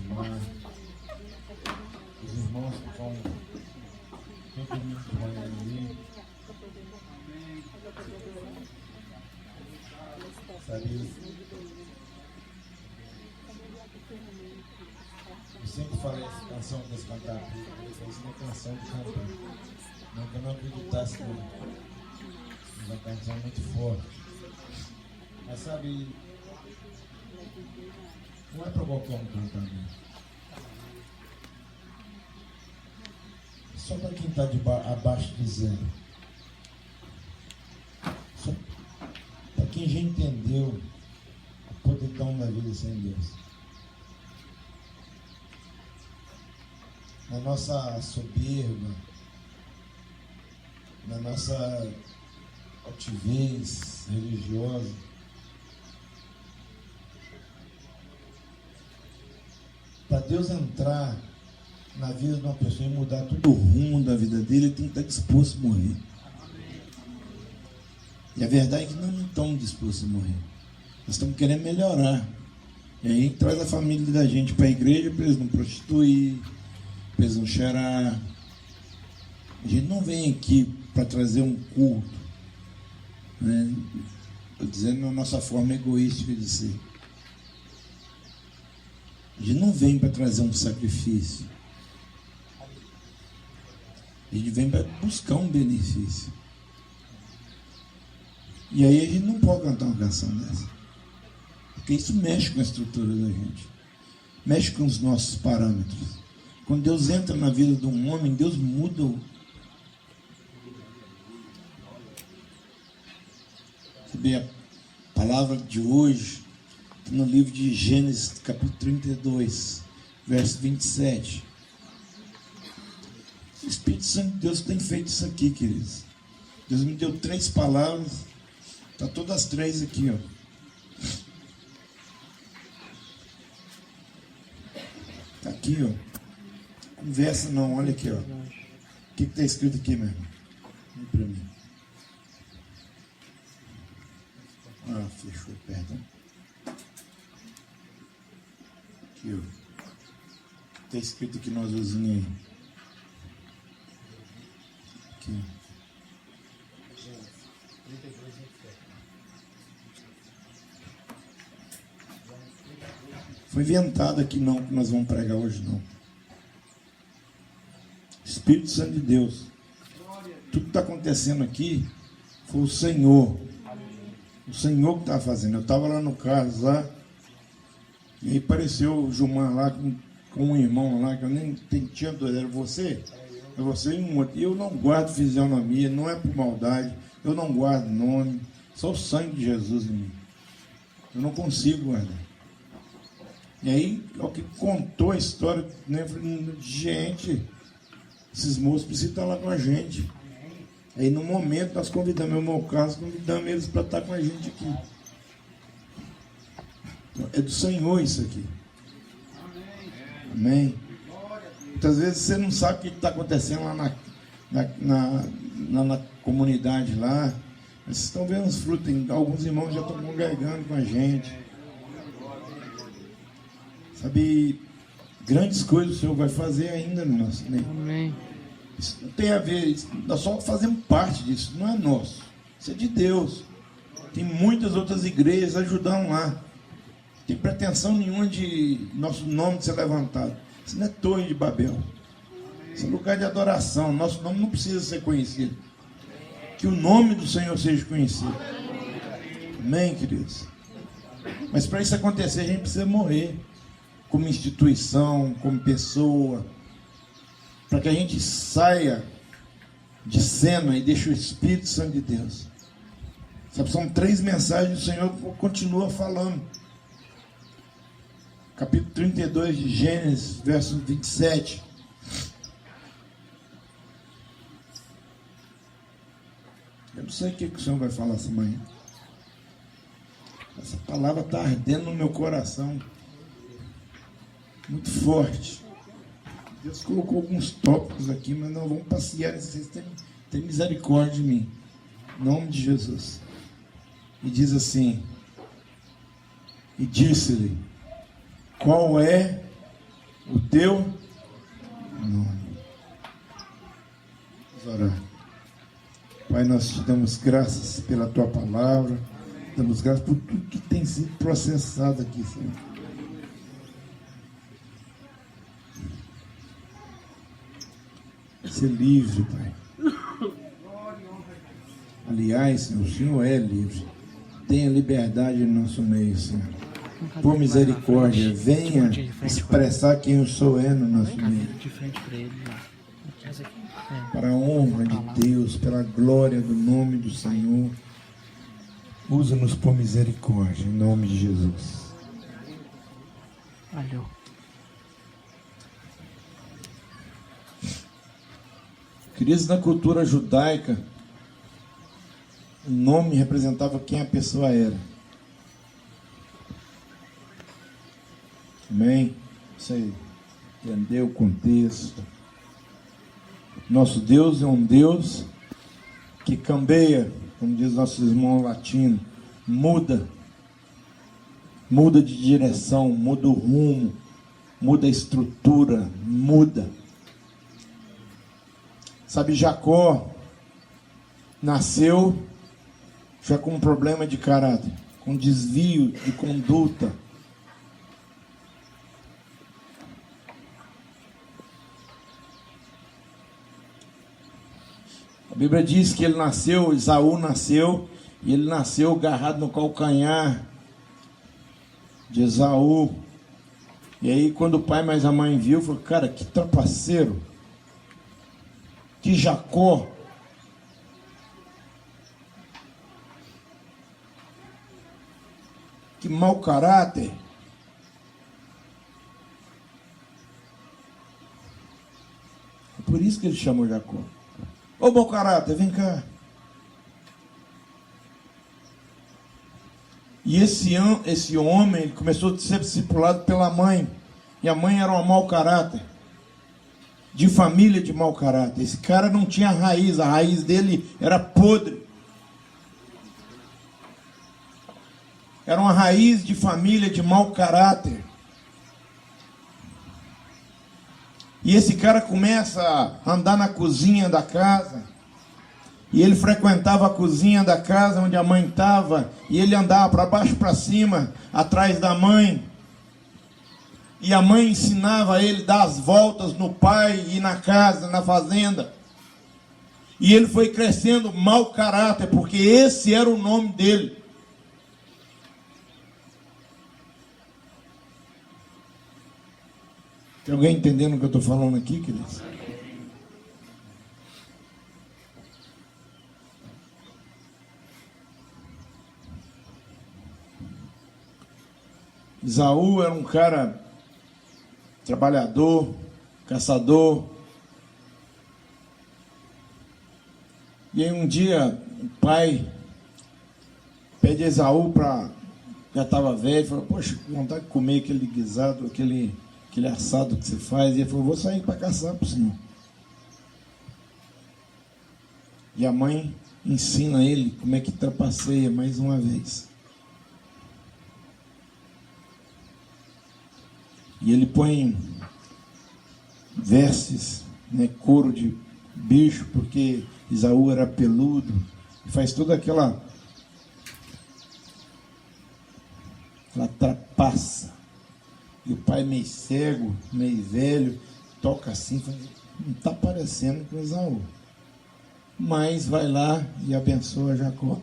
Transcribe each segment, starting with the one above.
irmã, os irmãos que estão todo mundo de manhã ali. Sabe? Eu sempre falei essa canção que eles cantaram, essa é uma canção de cantar. Não que eu não acreditasse não. Mas a canção é muito forte. Mas sabe, não é para qualquer um cantar mesmo. Só para quem está abaixo de zero. Só para quem já entendeu a podridão da vida sem Deus. Na nossa soberba, na nossa altivez religiosa, para Deus entrar na vida de uma pessoa e mudar todo o rumo da vida dele, ele tem que estar disposto a morrer. E a verdade é que nós não estamos dispostos a morrer. Nós estamos querendo melhorar. E aí traz a família da gente para a igreja para eles não prostituir, para eles não cheirar. A gente não vem aqui para trazer um culto, né? Estou dizendo na nossa forma egoística de ser. A gente não vem para trazer um sacrifício. A gente vem para buscar um benefício. E aí a gente não pode cantar uma canção dessa. Porque isso mexe com a estrutura da gente. Mexe com os nossos parâmetros. Quando Deus entra na vida de um homem, Deus muda o... Sabe, a palavra de hoje está no livro de Gênesis, capítulo 32, verso 27. O Espírito Santo de Deus tem feito isso aqui, queridos. Deus me deu 3 palavras. Está todas as 3 aqui, ó. Está aqui, ó. Conversa não, olha aqui, ó. O que está escrito aqui, meu irmão? Vem para mim. Ah, fechou, perdão. Aqui, ó. Está escrito aqui no azulzinho aí. Aqui. Foi inventado aqui não, que nós vamos pregar hoje não. Espírito Santo de Deus. Tudo que está acontecendo aqui foi o Senhor. O Senhor que estava fazendo. Eu estava lá no carro, lá, e aí apareceu o Gilmar lá com um irmão lá, que eu nem tinha dois. Era você? É você e um outro. E eu não guardo fisionomia, não é por maldade. Eu não guardo nome. Só o sangue de Jesus em mim. Eu não consigo guardar. E aí, o que contou a história, né? Eu falei, gente, esses moços precisam estar lá com a gente. Aí, no momento, nós convidamos, no meu caso, convidamos eles para estar com a gente aqui. Então, é do Senhor isso aqui. Amém? Muitas vezes você não sabe o que está acontecendo lá na comunidade lá. Vocês estão vendo os frutos, alguns irmãos já estão congregando com a gente. Sabe, grandes coisas o Senhor vai fazer ainda no nosso meio. Amém. Isso não tem a ver, nós só fazemos parte disso, não é nosso. Isso é de Deus. Tem muitas outras igrejas ajudando lá. Não tem pretensão nenhuma de nosso nome ser levantado. Isso não é torre de Babel. Isso é lugar de adoração. Nosso nome não precisa ser conhecido. Que o nome do Senhor seja conhecido. Amém, queridos? Mas para isso acontecer, a gente precisa morrer. Como instituição, como pessoa. Para que a gente saia de cena e deixe o Espírito Santo de Deus. Sabe, são 3 mensagens que o Senhor continua falando. Capítulo 32 de Gênesis, verso 27. Eu não sei o que o Senhor vai falar essa manhã. Essa palavra está ardendo no meu coração. Muito forte. Deus colocou alguns tópicos aqui, mas nós vamos passear. Vocês têm misericórdia de mim. Em nome de Jesus. E diz assim: e disse-lhe, qual é o teu nome. Vamos orar. Pai, nós te damos graças pela tua palavra, damos graças por tudo que tem sido processado aqui, Senhor. Ser livre, Pai. Aliás, Senhor, o Senhor é livre. Tenha liberdade no nosso meio, Senhor. Por misericórdia, venha expressar quem o Senhor é no nosso meio. Para a honra de Deus, pela glória do nome do Senhor, usa-nos por misericórdia, em nome de Jesus. Valeu. Queridos, na cultura judaica, o nome representava quem a pessoa era. Amém? Você entendeu o contexto? Nosso Deus é um Deus que cambeia, como diz nossos irmãos latinos, muda de direção, muda o rumo, muda a estrutura, muda. Sabe, Jacó nasceu já com um problema de caráter, com desvio de conduta. A Bíblia diz que ele nasceu, Esaú nasceu, e ele nasceu agarrado no calcanhar de Esaú. E aí, quando o pai mais a mãe viu, falou: cara, que trapaceiro, que Jacó. Que mau caráter. É por isso que ele chamou Jacó. Ô mau caráter, vem cá. E esse homem, ele começou a ser discipulado pela mãe. E a mãe era um mau caráter. De família de mau caráter. Esse cara não tinha raiz, a raiz dele era podre. Era uma raiz de família de mau caráter. E esse cara começa a andar na cozinha da casa. E ele frequentava a cozinha da casa onde a mãe estava. E ele andava para baixo e para cima, atrás da mãe. E a mãe ensinava ele a dar as voltas no pai e na casa, na fazenda. E ele foi crescendo mau caráter, porque esse era o nome dele. Tem alguém entendendo o que eu estou falando aqui, queridos? Esaú era um cara trabalhador, caçador. E aí um dia o pai pede a Esaú para... Já estava velho, falou: poxa, vontade de comer aquele guisado, aquele assado que você faz. E ele falou: vou sair para caçar para o senhor. E a mãe ensina ele como é que trapaceia mais uma vez. E ele põe vestes, né, couro de bicho, porque Esaú era peludo. E faz toda aquela trapaça. E o pai meio cego, meio velho, toca assim, não está parecendo com Esaú. Mas vai lá e abençoa Jacó.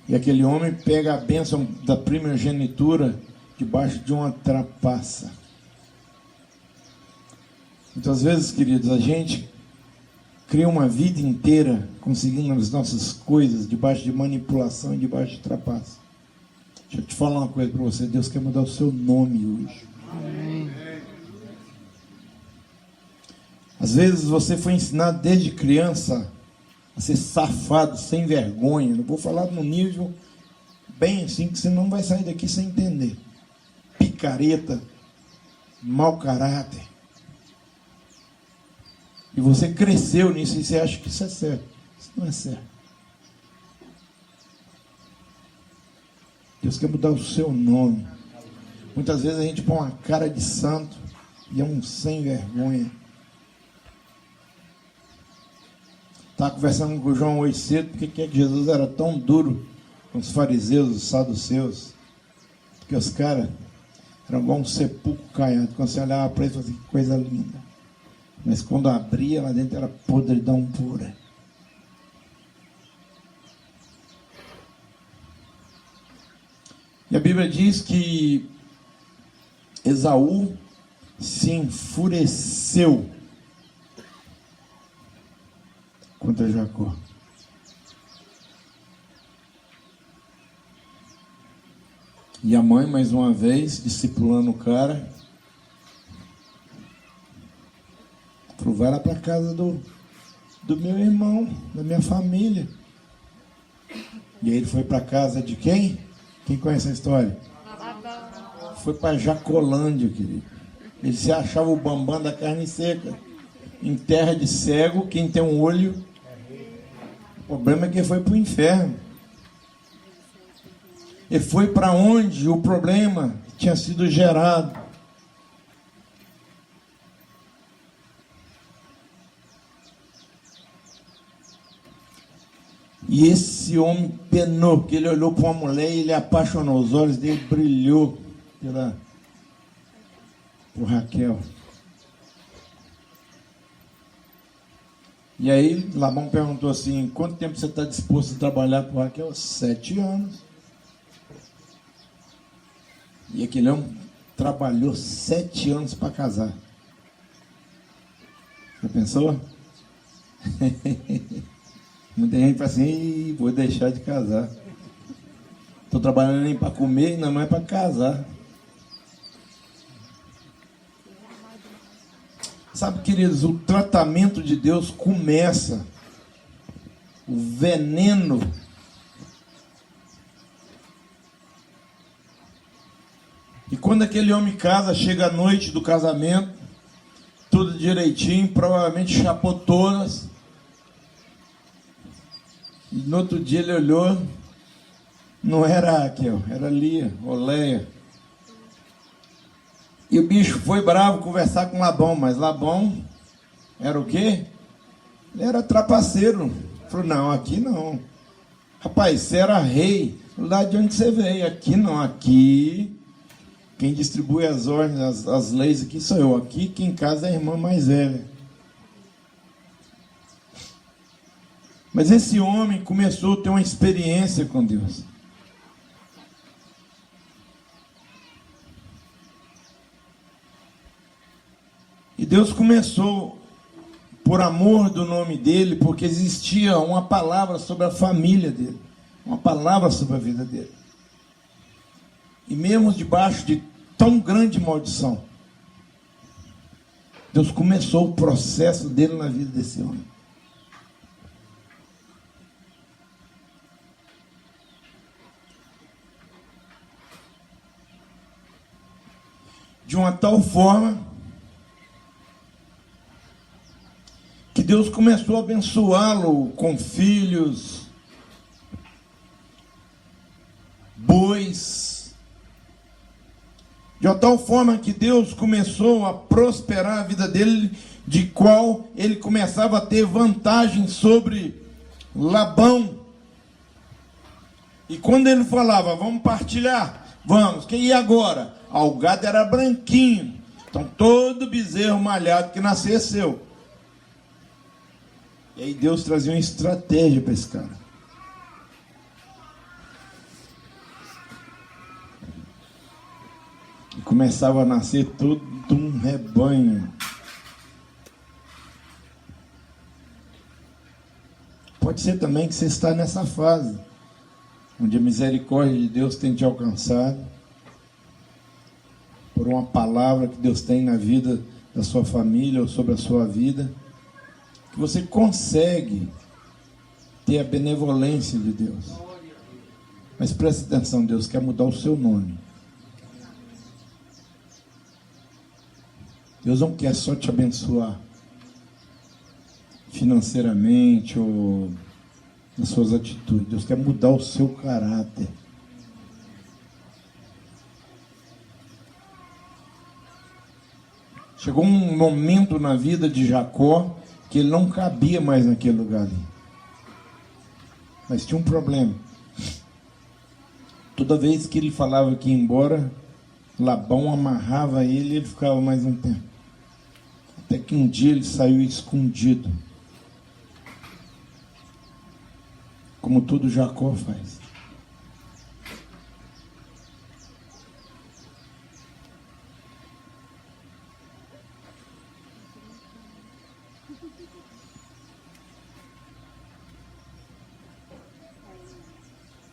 E aquele homem pega a bênção da primogenitura debaixo de uma trapaça. Muitas vezes, queridos, a gente cria uma vida inteira conseguindo as nossas coisas debaixo de manipulação e debaixo de trapaça. Deixa eu te falar uma coisa para você: Deus quer mudar o seu nome hoje. Amém. Às vezes você foi ensinado desde criança a ser safado, sem vergonha. Não vou falar no nível bem assim, que você não vai sair daqui sem entender. Picareta, mau caráter. E você cresceu nisso e você acha que isso é certo. Isso não é certo. Deus quer mudar o seu nome. Muitas vezes a gente põe uma cara de santo e é um sem vergonha. Estava conversando com o João hoje cedo, porque que Jesus era tão duro com os fariseus, os saduceus, porque os caras eram igual um sepulcro caiado. Quando você olhava para eles, você falava assim, que coisa linda. Mas quando abria, lá dentro era podridão pura. E a Bíblia diz que Esaú se enfureceu contra Jacó. E a mãe, mais uma vez, discipulando o cara, falou, vai lá para casa do meu irmão, da minha família. E aí ele foi para casa de quem? Quem conhece a história? Foi para Jacolândia, querido. Ele se achava o bambam da carne seca. Em terra de cego, quem tem um olho. O problema é que ele foi para o inferno. Ele foi para onde o problema tinha sido gerado. E esse homem penou, porque ele olhou para uma mulher e ele apaixonou. Os olhos dele brilhou por Raquel. E aí Labão perguntou assim, quanto tempo você está disposto a trabalhar por Raquel? 7 anos. E aquele homem trabalhou 7 anos para casar. Já pensou? Muita gente fala assim, vou deixar de casar. Estou trabalhando nem para comer, ainda mais para casar. Sabe, queridos, o tratamento de Deus começa, o veneno e quando aquele homem casa, chega a noite do casamento, tudo direitinho, provavelmente chapou todas, e no outro dia ele olhou, não era Raquel, era Lia, ou Leia. E o bicho foi bravo conversar com Labão, mas Labão era o quê? Ele era trapaceiro. Falou, não, aqui não. Rapaz, você era rei, lá de onde você veio? Aqui não, aqui quem distribui as ordens, as leis aqui sou eu. Aqui quem casa é a irmã mais velha. Mas esse homem começou a ter uma experiência com Deus. E Deus começou, por amor do nome dele, porque existia uma palavra sobre a família dele, uma palavra sobre a vida dele. E mesmo debaixo de tão grande maldição, Deus começou o processo dele na vida desse homem. De uma tal forma que Deus começou a abençoá-lo com filhos, bois, de uma tal forma que Deus começou a prosperar a vida dele, de qual ele começava a ter vantagem sobre Labão. E quando ele falava, vamos partilhar, vamos, e agora? O gado era branquinho, então todo bezerro malhado que nascia é seu. E aí Deus trazia uma estratégia para esse cara. E começava a nascer todo um rebanho. Pode ser também que você está nessa fase, onde a misericórdia de Deus tem te alcançado, por uma palavra que Deus tem na vida da sua família ou sobre a sua vida, que você consegue ter a benevolência de Deus. Mas preste atenção, Deus quer mudar o seu nome. Deus não quer só te abençoar financeiramente ou nas suas atitudes. Deus quer mudar o seu caráter. Chegou um momento na vida de Jacó que ele não cabia mais naquele lugar ali. Mas tinha um problema. Toda vez que ele falava que ia embora, Labão amarrava ele e ele ficava mais um tempo. Até que um dia ele saiu escondido. Como todo Jacó faz.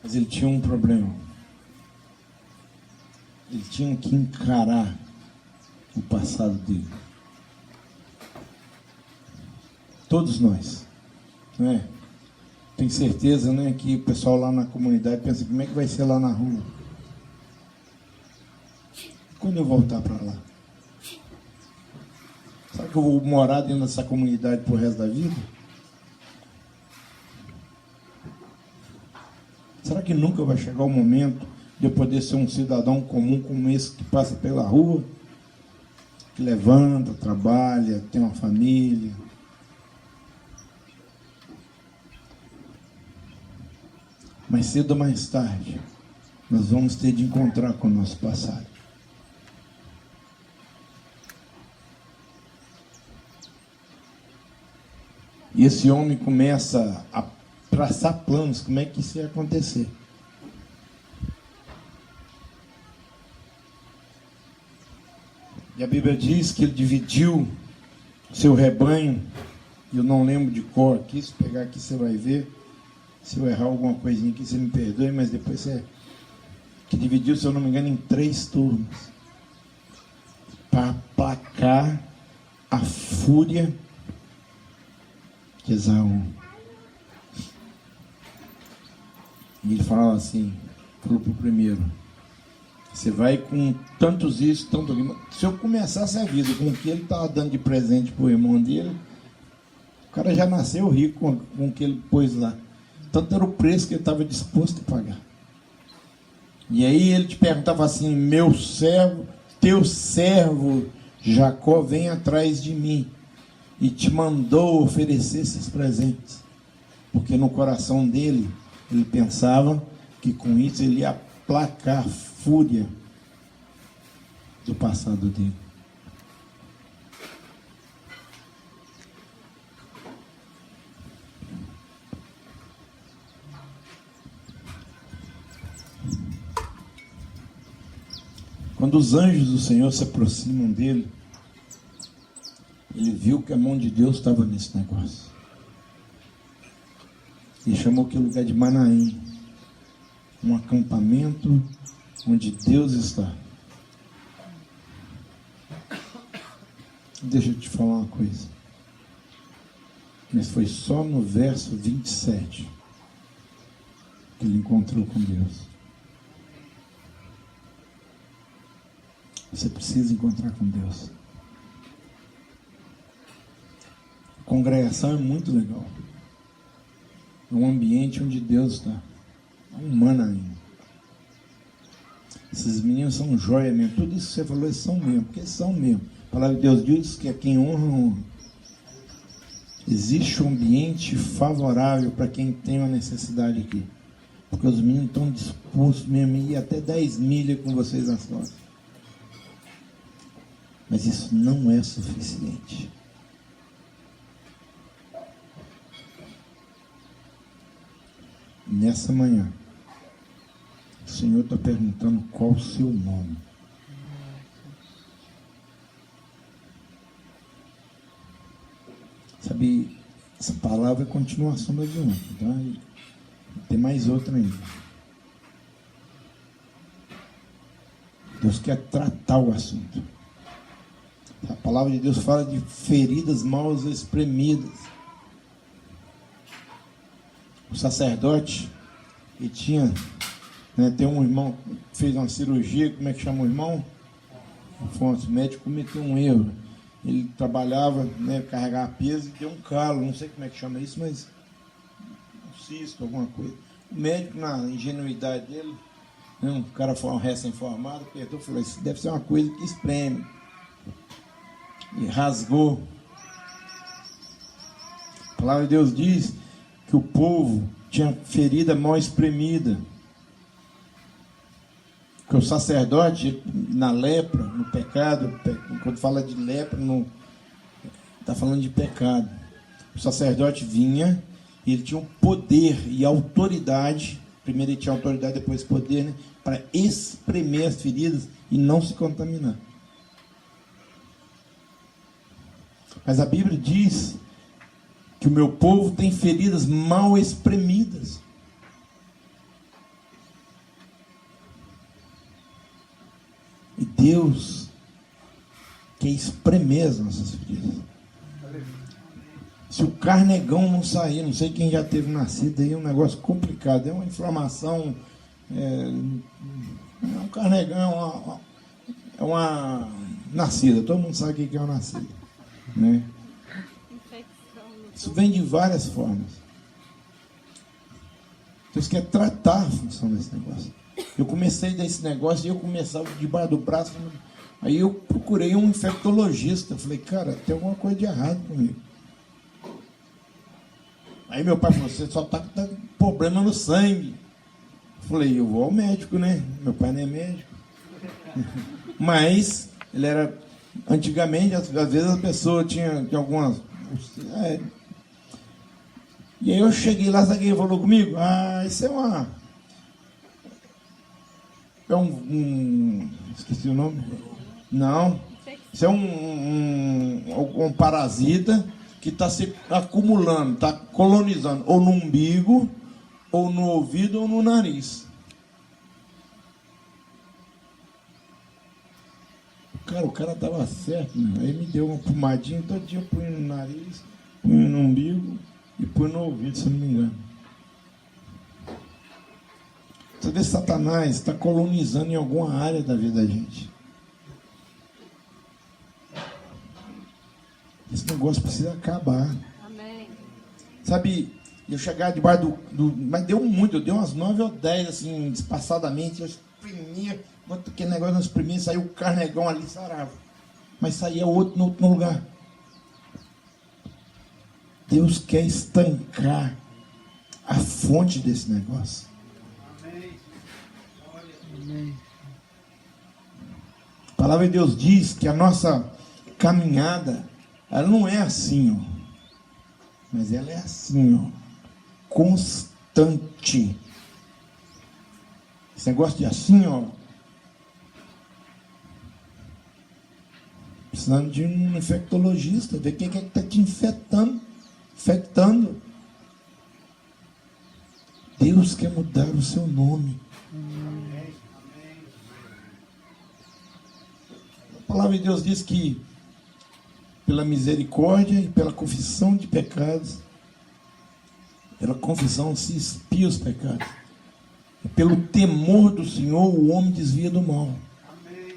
Mas ele tinha um problema. Ele tinha que encarar o passado dele. Todos nós, não é? Tenho certeza, né, que o pessoal lá na comunidade pensa, como é que vai ser lá na rua? Quando eu voltar para lá? Será que eu vou morar dentro dessa comunidade pro resto da vida? Será que nunca vai chegar o momento de eu poder ser um cidadão comum como esse que passa pela rua, que levanta, trabalha, tem uma família? Mais cedo ou mais tarde, nós vamos ter de encontrar com o nosso passado. E esse homem começa a traçar planos, como é que isso ia acontecer. E a Bíblia diz que ele dividiu seu rebanho, e eu não lembro de cor aqui, se pegar aqui você vai ver. Se eu errar alguma coisinha aqui, você me perdoe, mas depois você... Que dividiu, se eu não me engano, em 3 turnos. Para aplacar a fúria de Esaú. E ele falava assim, falou para o primeiro, você vai com tantos isso, tanto aquilo. Se eu começasse a vida com o que ele estava dando de presente para o irmão dele, o cara já nasceu rico com o que ele pôs lá. Tanto era o preço que ele estava disposto a pagar. E aí ele te perguntava assim, meu servo, teu servo Jacó vem atrás de mim e te mandou oferecer esses presentes. Porque no coração dele, ele pensava que com isso ele ia aplacar a fúria do passado dele. Quando os anjos do Senhor se aproximam dele, ele viu que a mão de Deus estava nesse negócio. E chamou aquele lugar de Manaim, um acampamento onde Deus está. Deixa eu te falar uma coisa. Mas foi só no verso 27 que ele encontrou com Deus. Você precisa encontrar com Deus. A congregação é muito legal. É um ambiente onde Deus está. É um Manaim. Esses meninos são joia mesmo. Tudo isso que você falou, eles são mesmo. Porque eles são mesmo. A palavra de Deus diz que é quem honra, honra. Existe um ambiente favorável para quem tem uma necessidade aqui. Porque os meninos estão dispostos mesmo a ir até 10 milhas com vocês nas costas. Mas isso não é suficiente. Nessa manhã, o Senhor está perguntando qual o seu nome. Sabe, essa palavra é continuação da de ontem, tá? E tem mais outra ainda. Deus quer tratar o assunto. A palavra de Deus fala de feridas mal espremidas. O sacerdote, ele tinha, né, tem um irmão que fez uma cirurgia, como é que chama o irmão? Afonso, o médico cometeu um erro. Ele trabalhava, né, carregava peso e deu um calo, não sei como é que chama isso, mas um cisto, alguma coisa. O médico, na ingenuidade dele, né, um cara foi um recém-formado, perguntou, falou, isso deve ser uma coisa que espreme. e rasgou. A palavra de Deus diz que o povo tinha ferida mal espremida. Que o sacerdote, na lepra, no pecado, quando fala de lepra, está falando de pecado. O sacerdote vinha e ele tinha um poder e autoridade, primeiro ele tinha autoridade, depois poder, né, para espremer as feridas e não se contaminar. Mas a Bíblia diz que o meu povo tem feridas mal espremidas. E Deus quer espremer as nossas feridas. Se o carnegão não sair, não sei quem já teve nascido aí, é um negócio complicado, é uma inflamação, é um carnegão, é uma nascida, todo mundo sabe o que é uma nascida, né? Isso vem de várias formas. Deus quer tratar a função desse negócio. Eu comecei desse negócio e eu começava debaixo do braço. Aí eu procurei um infectologista. Falei, cara, tem alguma coisa de errado comigo. Aí meu pai falou, você só está com problema no sangue. Falei, eu vou ao médico, né? Meu pai não é médico. Mas ele era... Antigamente, às vezes a pessoa tinha algumas... E aí eu cheguei lá, sabe quem falou comigo? Isso é uma... esqueci o nome. Não. Isso é um parasita que está se acumulando, está colonizando ou no umbigo, ou no ouvido, ou no nariz. O cara estava certo, né? Aí me deu uma pomadinha, todo dia eu punho no nariz, punho no umbigo e punho no ouvido, se eu não me engano. Você vê, Satanás está colonizando em alguma área da vida da gente. Esse negócio precisa acabar. Amém. Sabe, eu chegava debaixo mas deu muito, eu dei umas 9 ou 10, assim, espaçadamente, eu exprimia, enquanto aquele negócio não exprimia, saiu o carnegão ali, sarava. Mas saía outro no outro lugar. Deus quer estancar a fonte desse negócio. A palavra de Deus diz que a nossa caminhada, ela não é assim, ó, mas ela é assim, ó, constante. Esse negócio de assim, ó, precisando de um infectologista, ver quem é que está te infectando. Deus quer mudar o seu nome. A palavra de Deus diz que pela misericórdia e pela confissão de pecados, pela confissão se expia os pecados. E pelo temor do Senhor o homem desvia do mal. Amém.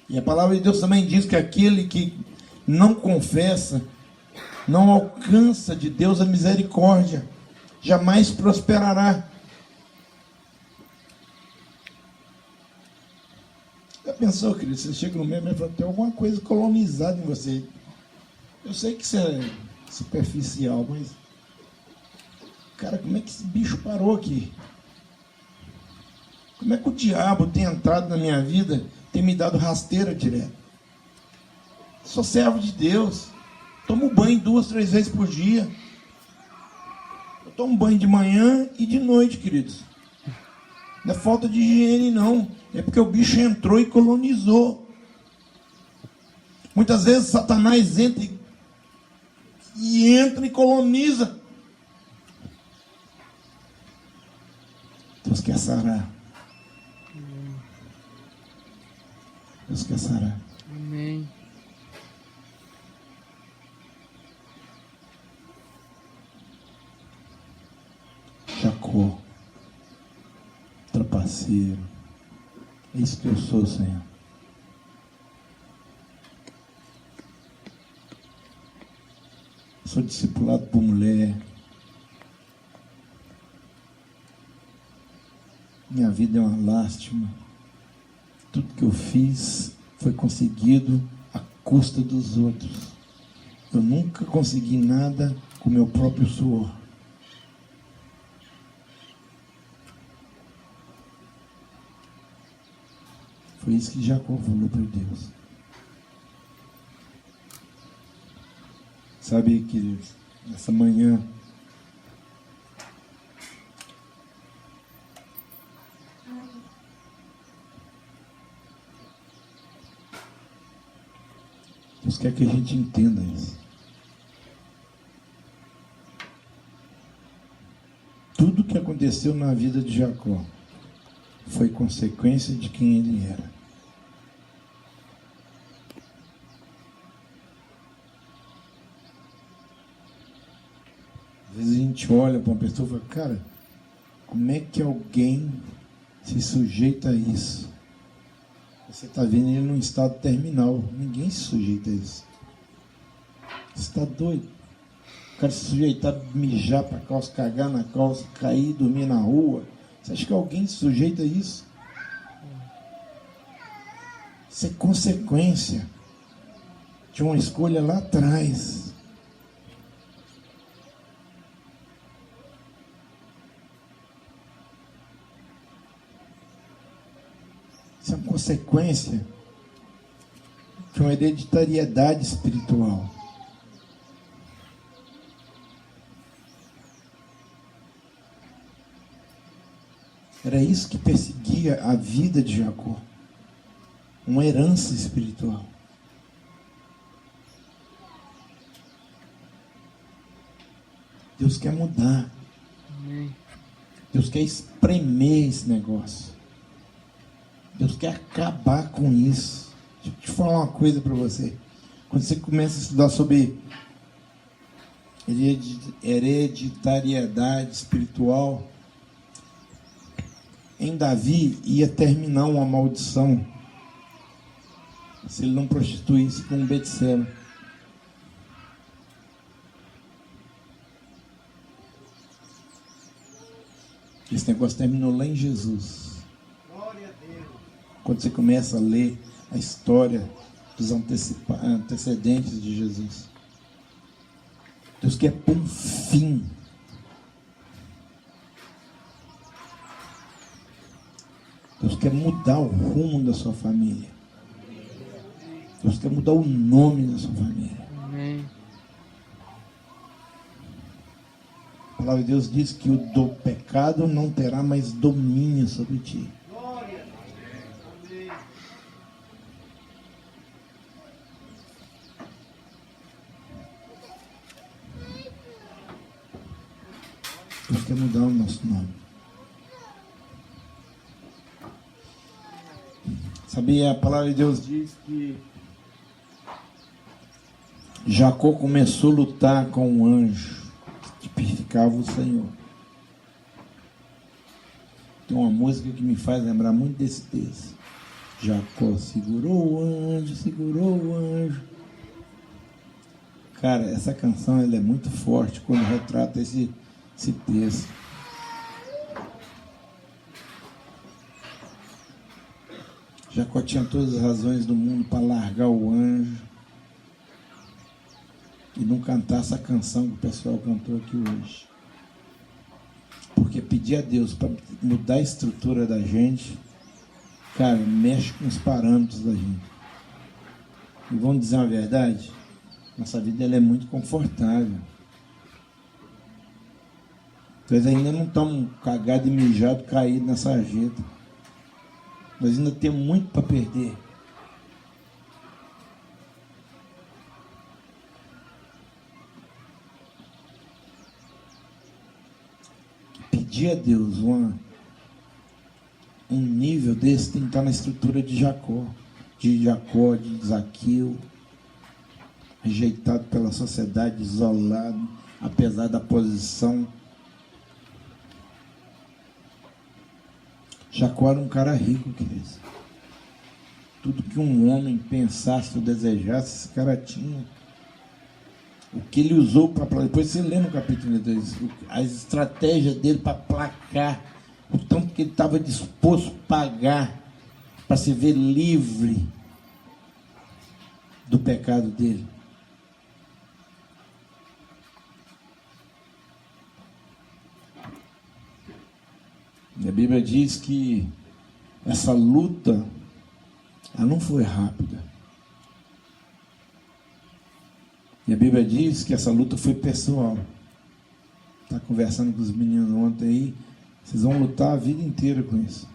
E a palavra de Deus também diz que aquele que não confessa não alcança de Deus a misericórdia, jamais prosperará. Já pensou, querido? Você chega no meio e fala, tem alguma coisa colonizada em você. Eu sei que isso é superficial, mas... Cara, como é que esse bicho parou aqui? Como é que o diabo tem entrado na minha vida, tem me dado rasteira direto? Sou servo de Deus. Tomo banho 2, 3 vezes por dia. Eu tomo banho de manhã e de noite, queridos. Não é falta de higiene, não. É porque o bicho entrou e colonizou. Muitas vezes Satanás entra e coloniza. Deus quer sarar. Deus quer sarar. Amém. Jacó, trapaceiro. É isso que eu sou, Senhor. Sou discipulado por mulher. Minha vida é uma lástima. Tudo que eu fiz foi conseguido a custa dos outros. Eu nunca consegui nada com meu próprio suor. Foi isso que Jacó falou para Deus. Sabe, queridos, nessa manhã, Deus quer que a gente entenda isso. Tudo que aconteceu na vida de Jacó foi consequência de quem ele era. Às vezes a gente olha para uma pessoa e fala, cara, como é que alguém se sujeita a isso? Você está vendo ele num estado terminal. Ninguém se sujeita a isso. Você está doido? O cara se sujeitar a mijar para a calça, cagar na calça, cair, dormir na rua. Você acha que alguém se sujeita a isso? Isso é consequência de uma escolha lá atrás. Isso é uma consequência de uma hereditariedade espiritual. Era isso que perseguia a vida de Jacó. Uma herança espiritual. Deus quer mudar. Deus quer espremer esse negócio. Deus quer acabar com isso. Deixa eu te falar uma coisa para você. Quando você começa a estudar sobre hereditariedade espiritual, em Davi ia terminar uma maldição se ele não prostituísse com Betseba. Esse negócio terminou lá em Jesus. Quando você começa a ler a história dos antecedentes de Jesus, Deus quer pôr um fim. Deus quer mudar o rumo da sua família. Deus quer mudar o nome da sua família. Amém. A palavra de Deus diz que o do pecado não terá mais domínio sobre ti. Deus quer mudar o nosso nome. Sabia, a palavra de Deus diz que Jacó começou a lutar com um anjo que tipificava o Senhor. Tem uma música que me faz lembrar muito desse texto. Jacó segurou o anjo, segurou o anjo. Cara, essa canção ela é muito forte quando retrata esse texto. Jacó tinha todas as razões do mundo para largar o anjo e não cantar essa canção que o pessoal cantou aqui hoje. Porque pedir a Deus para mudar a estrutura da gente, cara, mexe com os parâmetros da gente. E vamos dizer uma verdade? Nossa vida ela é muito confortável. Nós ainda não estamos cagados e mijados, caídos na sarjeta. Nós ainda temos muito para perder. Pedir a Deus um nível desse tem que estar na estrutura de Jacó, de Zaqueu, rejeitado pela sociedade, isolado, apesar da posição. Jacó era um cara rico, queridos. Tudo que um homem pensasse ou desejasse, esse cara tinha. O que ele usou para... Depois você lê no capítulo 2, as estratégias dele para placar, o tanto que ele estava disposto a pagar para se ver livre do pecado dele. E a Bíblia diz que essa luta, ela não foi rápida. E a Bíblia diz que essa luta foi pessoal. Estava conversando com os meninos ontem aí, vocês vão lutar a vida inteira com isso.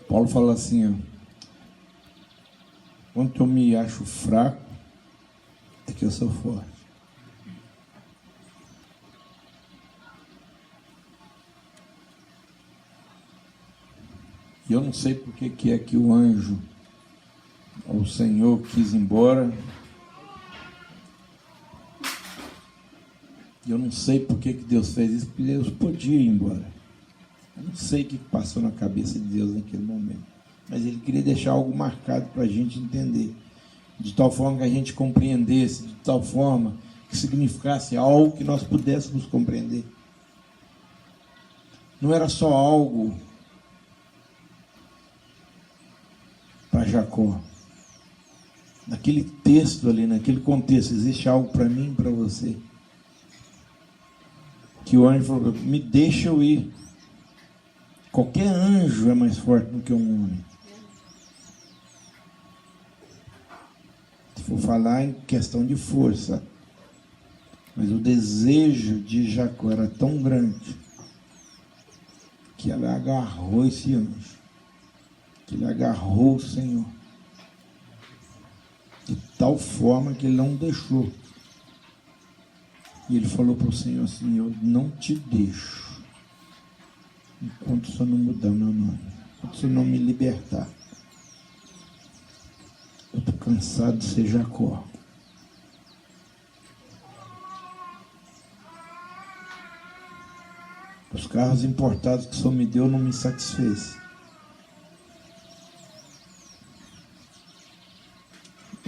Paulo fala assim, ó, quando eu me acho fraco, é que eu sou forte. E eu não sei porque que é que o anjo, o Senhor, quis ir embora. E eu não sei porque que Deus fez isso, porque Deus podia ir embora. Eu não sei o que passou na cabeça de Deus naquele momento. Mas Ele queria deixar algo marcado para a gente entender. De tal forma que a gente compreendesse, de tal forma que significasse algo que nós pudéssemos compreender. Não era só algo para Jacó. Naquele texto ali, naquele contexto, existe algo para mim e para você. Que o anjo falou, me deixa eu ir. Qualquer anjo é mais forte do que um homem. Se for falar em questão de força. Mas o desejo de Jacó era tão grande que ela agarrou esse anjo. Que ele agarrou o Senhor. De tal forma que ele não deixou. E ele falou para o Senhor assim, eu não te deixo, enquanto o Senhor não mudar meu nome, enquanto o Senhor não me libertar. Eu estou cansado de ser Jacó. Os carros importados que o Senhor me deu não me satisfez.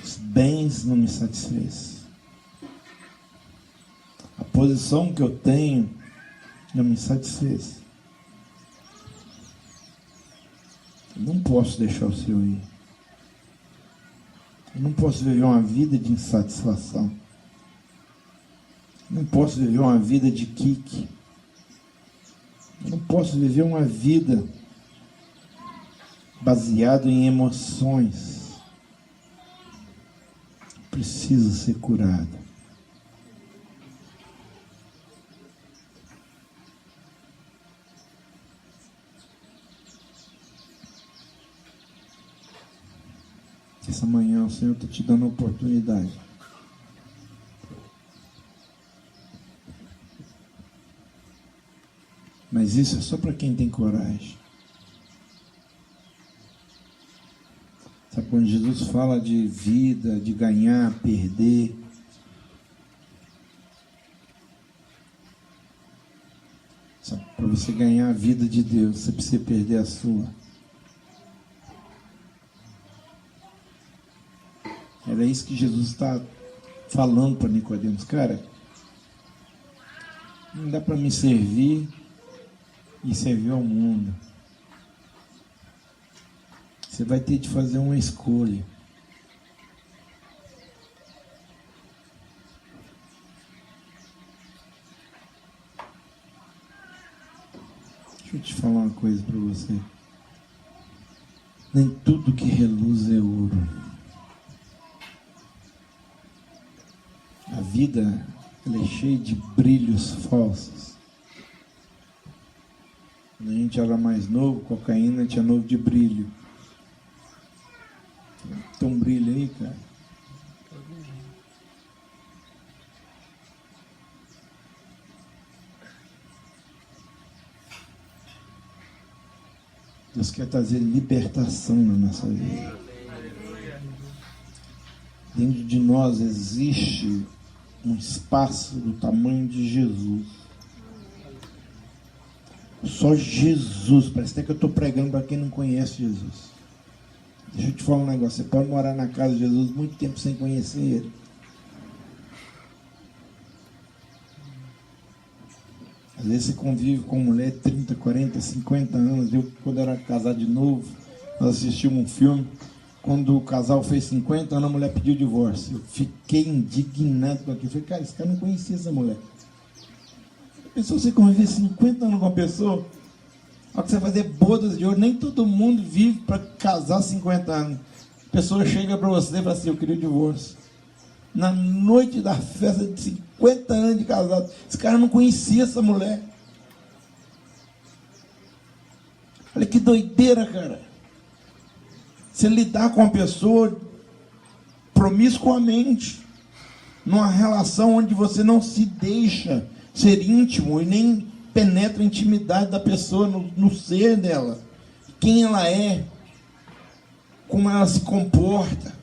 Os bens não me satisfez. A posição que eu tenho não me satisfez. Eu não posso deixar o Senhor ir. Eu não posso viver uma vida de insatisfação. Eu não posso viver uma vida de kick. Eu não posso viver uma vida baseada em emoções. Eu preciso ser curado. Essa manhã o Senhor está te dando a oportunidade. Mas isso é só para quem tem coragem. Sabe, quando Jesus fala de vida, de ganhar, perder, sabe, para você ganhar a vida de Deus, você precisa perder a sua. Era isso que Jesus está falando para Nicodemos. Cara, não dá para me servir e servir ao mundo. Você vai ter de fazer uma escolha. Deixa eu te falar uma coisa para você. Nem tudo que reluz é ouro. A vida, ela é cheia de brilhos falsos. Quando a gente era mais novo, cocaína tinha novo de brilho. Tem um brilho aí, cara. Deus quer trazer libertação na nossa vida. Dentro de nós existe um espaço do tamanho de Jesus. Só Jesus. Parece até que eu estou pregando para quem não conhece Jesus. Deixa eu te falar um negócio. Você pode morar na casa de Jesus muito tempo sem conhecer Ele. Às vezes você convive com mulher 30, 40, 50 anos. Eu, quando era casado de novo, Nós assistimos um filme, quando o casal fez 50 anos, a mulher pediu divórcio. Eu fiquei indignado com aquilo. Eu falei, cara, esse cara não conhecia essa mulher. A pessoa, você conviver 50 anos com uma pessoa, a hora que você vai fazer bodas de ouro, nem todo mundo vive para casar 50 anos. A pessoa chega para você e fala assim, eu queria divórcio. Na noite da festa de 50 anos de casado, esse cara não conhecia essa mulher. Olha que doideira, cara. Você lidar com uma pessoa promiscuamente, numa relação onde você não se deixa ser íntimo e nem penetra a intimidade da pessoa no ser dela, quem ela é, como ela se comporta.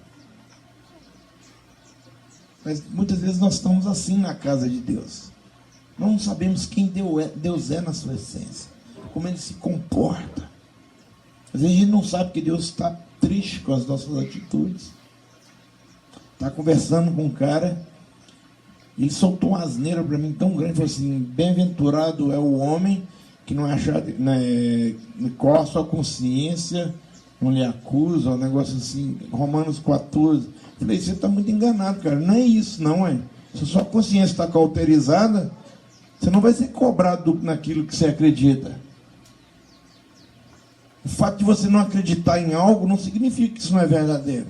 Mas muitas vezes nós estamos assim na casa de Deus. Nós não sabemos quem Deus é na sua essência, como ele se comporta. Às vezes a gente não sabe que Deus está triste com as nossas atitudes. Está conversando com um cara, ele soltou uma asneira para mim tão grande, falou assim, bem-aventurado é o homem que não é achado, cola a sua consciência, não lhe acusa, um negócio assim, Romanos 14. Falei, você está muito enganado, cara, não é isso não, é. Se a sua consciência está cauterizada, você não vai ser cobrado naquilo que você acredita. O fato de você não acreditar em algo não significa que isso não é verdadeiro.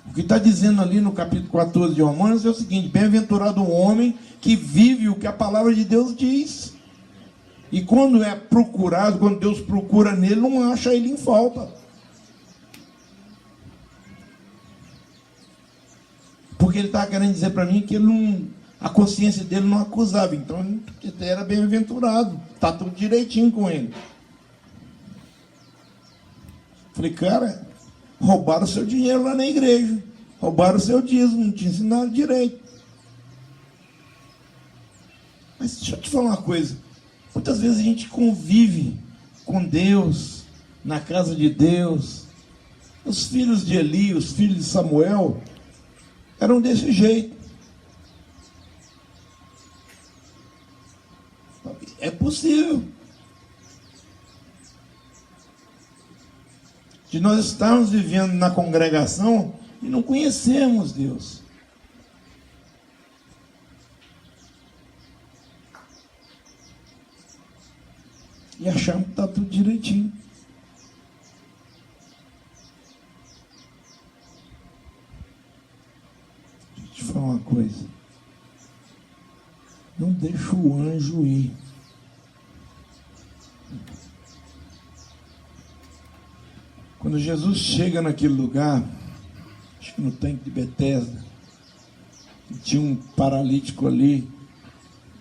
O que está dizendo ali no capítulo 14 de Romanos é o seguinte, bem-aventurado o homem que vive o que a palavra de Deus diz. E quando é procurado, quando Deus procura nele, não acha ele em falta. Porque ele estava querendo dizer para mim que ele não, a consciência dele não acusava. Então ele era bem-aventurado. Está tudo direitinho com ele. Falei, cara, roubaram o seu dinheiro lá na igreja. Roubaram o seu dízimo, não te ensinaram direito. Mas deixa eu te falar uma coisa. Muitas vezes a gente convive com Deus, na casa de Deus. Os filhos de Eli, os filhos de Samuel, eram desse jeito. É possível de nós estarmos vivendo na congregação e não conhecermos Deus. E acharmos que está tudo direitinho. Deixa eu te falar uma coisa. Não deixa o anjo ir. Quando Jesus chega naquele lugar, acho que no tanque de Betesda, tinha um paralítico ali,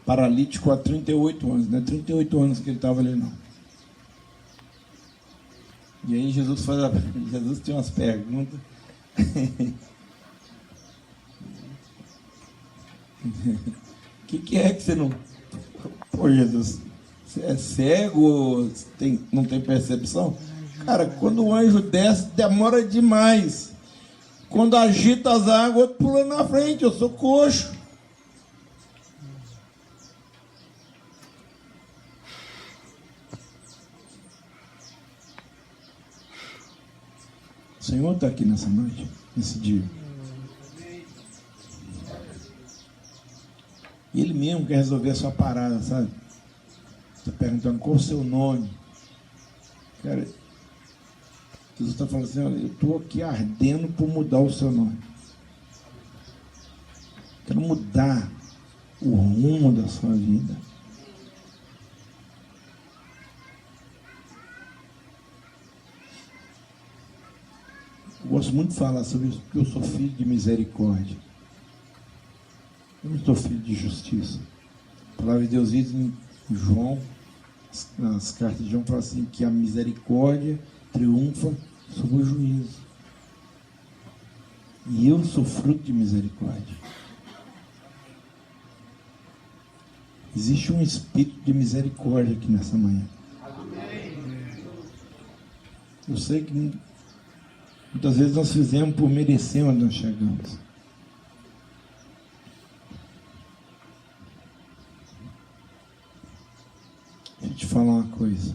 paralítico há 38 anos, não é 38 anos que ele estava ali não. E aí Jesus tem umas perguntas. O que é que você não... Pô, Jesus, você é cego ou não tem percepção? Cara, quando o anjo desce, demora demais. Quando agita as águas, pula na frente, eu sou coxo. O Senhor está aqui nessa noite, nesse dia. E Ele mesmo quer resolver a sua parada, sabe? Está perguntando qual o seu nome. Cara, Jesus está falando assim, olha, eu estou aqui ardendo por mudar o seu nome. Quero mudar o rumo da sua vida. Eu gosto muito de falar sobre isso, porque eu sou filho de misericórdia. Eu não sou filho de justiça. A palavra de Deus diz em João, nas cartas de João, fala assim, que a misericórdia triunfa sobre o juízo. E eu sou fruto de misericórdia. Existe um espírito de misericórdia aqui nessa manhã. Eu sei que muitas vezes nós fizemos por merecer onde nós chegamos. Deixa eu te falar uma coisa.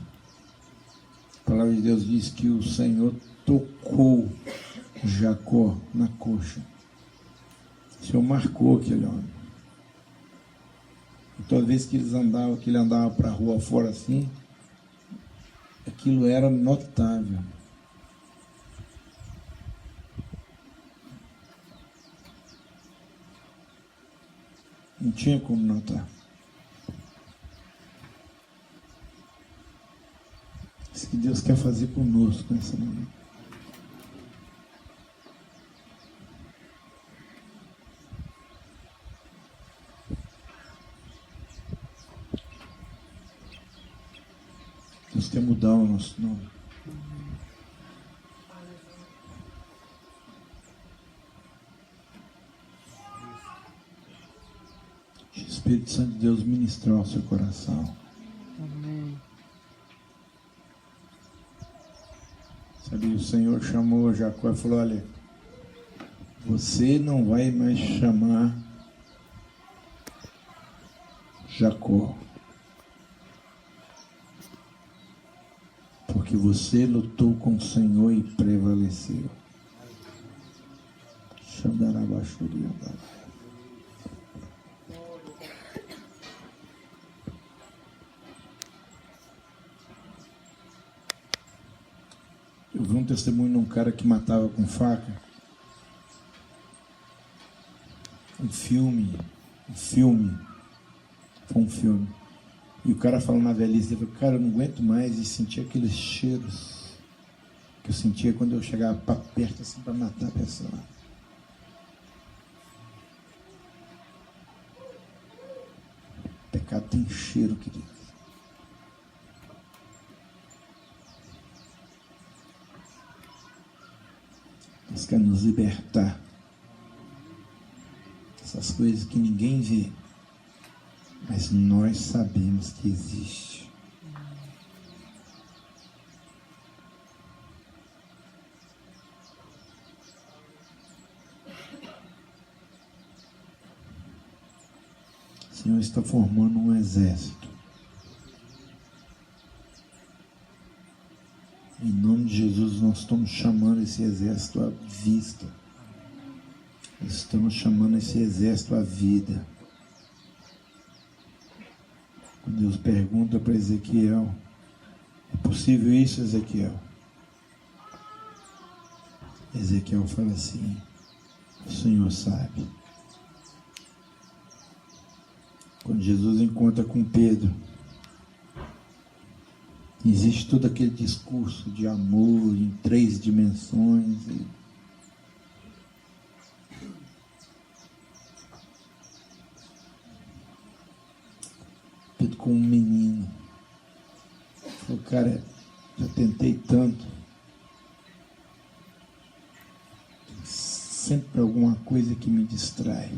palavra de Deus diz que o Senhor tocou Jacó na coxa. O Senhor marcou aquele homem. E toda vez que ele andava para a rua fora assim, aquilo era notável. Não tinha como notar. Isso que Deus quer fazer conosco nessa manhã. Deus quer mudar o nosso nome. O Espírito Santo de Deus ministrar ao seu coração. Amém. Sabe, o Senhor chamou Jacó e falou: olha, você não vai mais chamar Jacó, porque você lutou com o Senhor e prevaleceu. Eu vi um testemunho de um cara que matava com faca. Foi um filme. E o cara falando na velhice, ele falou: cara, eu não aguento mais. E sentia aqueles cheiros que eu sentia quando eu chegava para perto assim para matar a pessoa. O pecado tem cheiro, querido. Deus quer nos libertar dessas coisas que ninguém vê, mas nós sabemos que existe. O Senhor está formando um exército. Em nome de Jesus, nós estamos chamando esse exército à vista. Estamos chamando esse exército à vida. Quando Deus pergunta para Ezequiel: é possível isso, Ezequiel? Ezequiel fala assim: o Senhor sabe. Quando Jesus encontra com Pedro, existe todo aquele discurso de amor em 3 dimensões. Pedro com um menino. Falou: cara, já tentei tanto. Sempre alguma coisa que me distrai.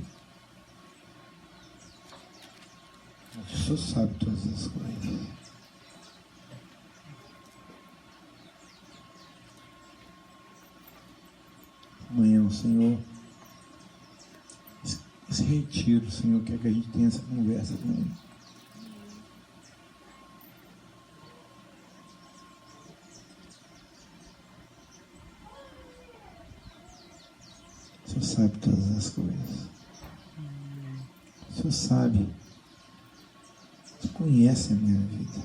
O Senhor sabe todas as coisas. Amanhã o Senhor, esse retiro, o Senhor quer que a gente tenha essa conversa com Ele. O Senhor sabe todas as coisas. O Senhor sabe. Você conhece a minha vida.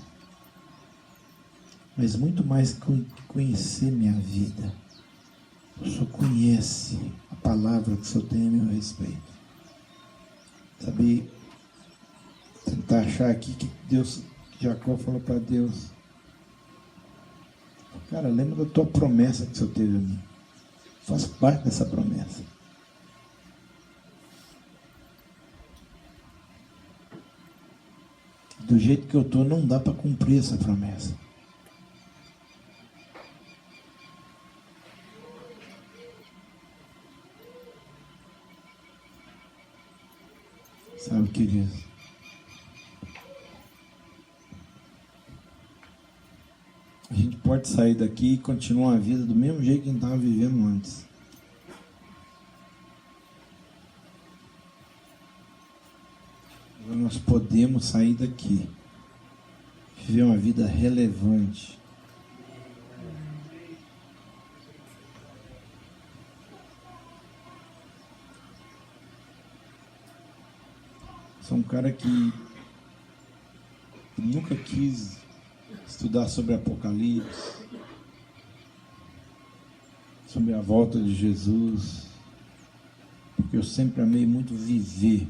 Mas muito mais que conhecer minha vida, o Senhor conhece a palavra que o Senhor tem a meu respeito. Sabe, tentar achar aqui que Jacó falou para Deus: cara, lembra da tua promessa que o Senhor teve a mim. Faço parte dessa promessa. Do jeito que eu estou, não dá para cumprir essa promessa. Sabe, querido? A gente pode sair daqui e continuar a vida do mesmo jeito que a gente estava vivendo antes. Nós podemos sair daqui, viver uma vida relevante, Sou um cara que nunca quis estudar sobre Apocalipse, sobre a volta de Jesus, porque eu sempre amei muito viver.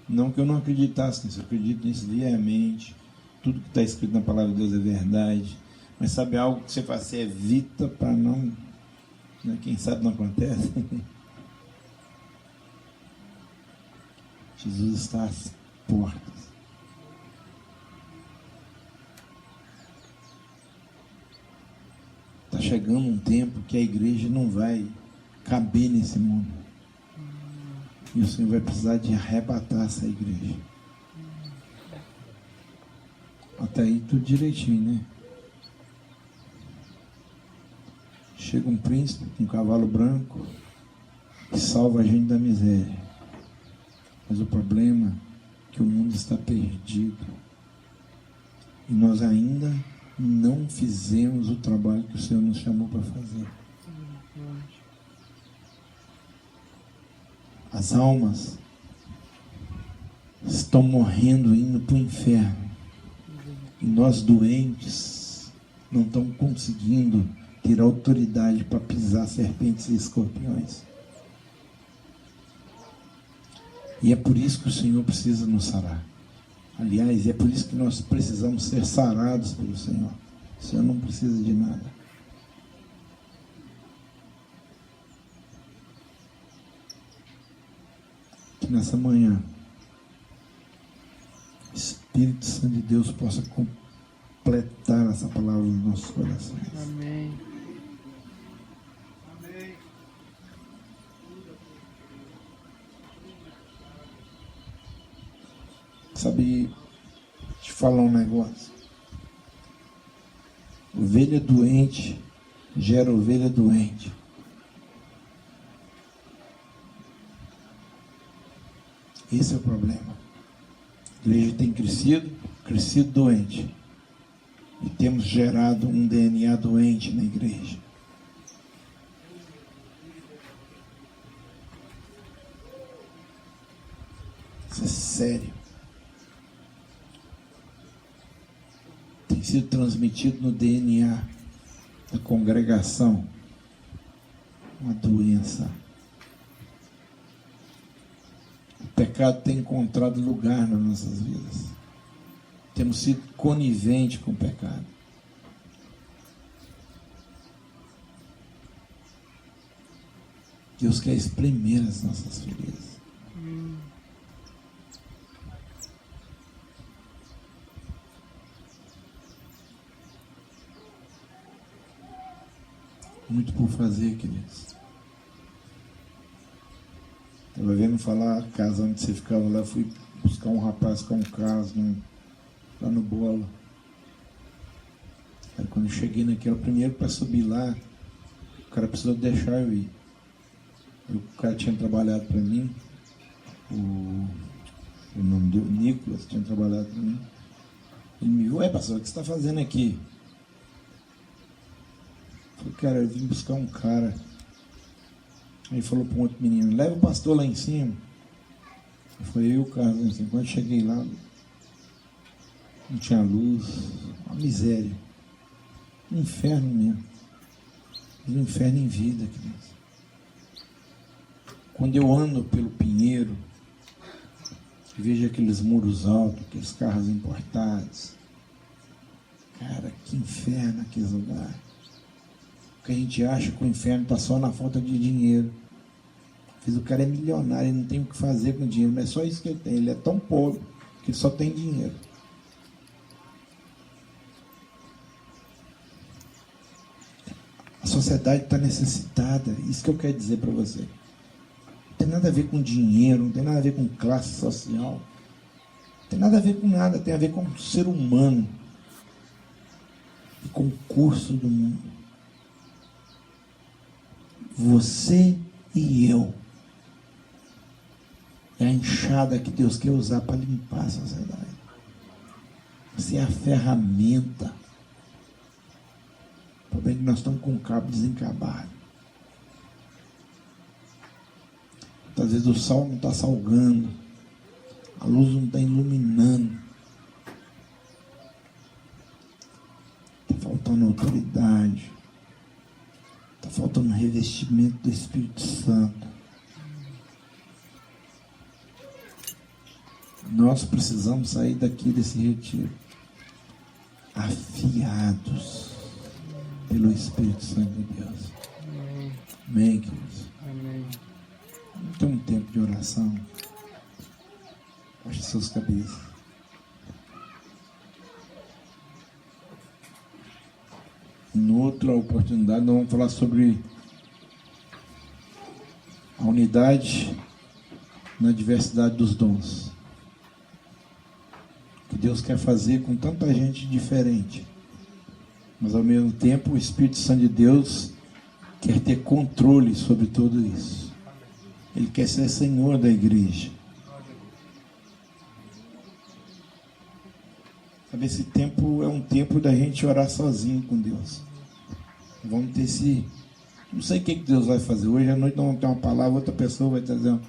Não que eu não acreditasse nisso, eu acredito nisso diariamente. Tudo que está escrito na palavra de Deus é verdade. Mas sabe algo que você faz, você evita para não, né? Quem sabe não acontece. Jesus está às portas. Está chegando um tempo que a igreja não vai caber nesse mundo. E o Senhor vai precisar de arrebatar essa igreja. Até aí tudo direitinho, né? Chega um príncipe com um cavalo branco e salva a gente da miséria. Mas o problema é que o mundo está perdido. E nós ainda não fizemos o trabalho que o Senhor nos chamou para fazer. As almas estão morrendo, indo para o inferno. E nós doentes não estamos conseguindo ter autoridade para pisar serpentes e escorpiões. E é por isso que o Senhor precisa nos sarar. Aliás, é por isso que nós precisamos ser sarados pelo Senhor. O Senhor não precisa de nada. Que nessa manhã o Espírito Santo de Deus possa completar essa palavra nos nossos corações. Amém. Sabe, te falar um negócio. Ovelha doente gera ovelha doente. Esse é o problema. A igreja tem crescido doente. E temos gerado um DNA doente na igreja. Isso é sério. Tem sido transmitido no DNA da congregação uma doença. O pecado tem encontrado lugar nas nossas vidas. Temos sido coniventes com o pecado. Deus quer espremer as nossas feridas. Muito por fazer, queridos. Estava vendo falar a casa onde você ficava lá. Fui buscar um rapaz com um caso lá no bolo. Aí quando eu cheguei naquela, primeiro para subir lá, o cara precisou deixar eu ir. O cara tinha trabalhado para mim, o nome dele, Nicolas, tinha trabalhado para mim. Ele me viu: ué, pastor, o que você está fazendo aqui? Eu falei: cara, eu vim buscar um cara. Aí falou para um outro menino: leva o pastor lá em cima. Foi eu e o Carlos lá em cima. Quando eu cheguei lá, não tinha luz, uma miséria. Um inferno mesmo. Um inferno em vida, queridos. Quando eu ando pelo Pinheiro, vejo aqueles muros altos, aqueles carros importados. Cara, que inferno aquele lugar. Porque a gente acha que o inferno está só na falta de dinheiro. O cara é milionário, ele não tem o que fazer com dinheiro, mas é só isso que ele tem. Ele é tão pobre que ele só tem dinheiro. A sociedade está necessitada. Isso que eu quero dizer para você. Não tem nada a ver com dinheiro, não tem nada a ver com classe social, não tem nada a ver com nada, tem a ver com o ser humano e com o curso do mundo. Você e eu é a enxada que Deus quer usar para limpar a sociedade. Você é a ferramenta. O problema é que nós estamos com o cabo desencabado. Às vezes o sal não está salgando. A luz não está iluminando. Está faltando autoridade. Está faltando revestimento do Espírito Santo. Nós precisamos sair daqui desse retiro afiados pelo Espírito Santo de Deus. Amém, queridos? Amém. Vamos ter um tempo de oração. Baixe suas cabeças. Em outra oportunidade, nós vamos falar sobre a unidade na diversidade dos dons. Que Deus quer fazer com tanta gente diferente. Mas ao mesmo tempo, o Espírito Santo de Deus quer ter controle sobre tudo isso. Ele quer ser Senhor da igreja. Sabe, esse tempo é um tempo da gente orar sozinho com Deus. Vamos ter esse... Não sei o que Deus vai fazer. Hoje à noite nós vamos ter uma palavra, outra pessoa vai trazer um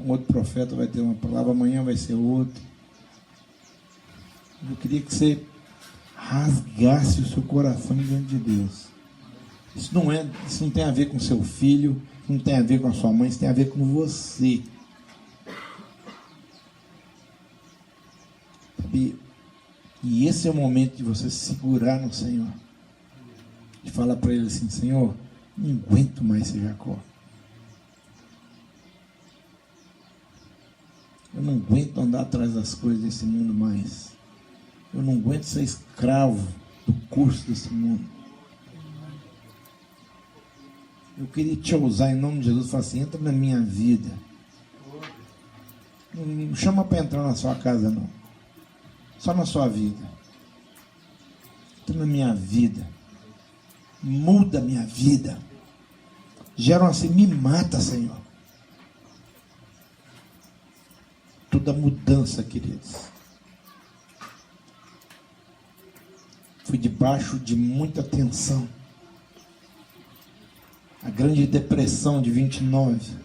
outro profeta vai ter uma palavra, amanhã vai ser outro. Eu queria que você rasgasse o seu coração diante de Deus. Isso não tem a ver com seu filho, não tem a ver com a sua mãe, isso tem a ver com você. Sabe? E esse é o momento de você se segurar no Senhor. De falar para Ele assim: Senhor, não aguento mais ser Jacó. Eu não aguento andar atrás das coisas desse mundo mais. Eu não aguento ser escravo do curso desse mundo. Eu queria te usar em nome de Jesus. Falar assim: entra na minha vida. Não chama para entrar na sua casa, não. Só na sua vida. Entra na minha vida. Muda a minha vida. Geram assim: me mata, Senhor. Toda mudança, queridos, foi debaixo de muita tensão. A grande depressão de 29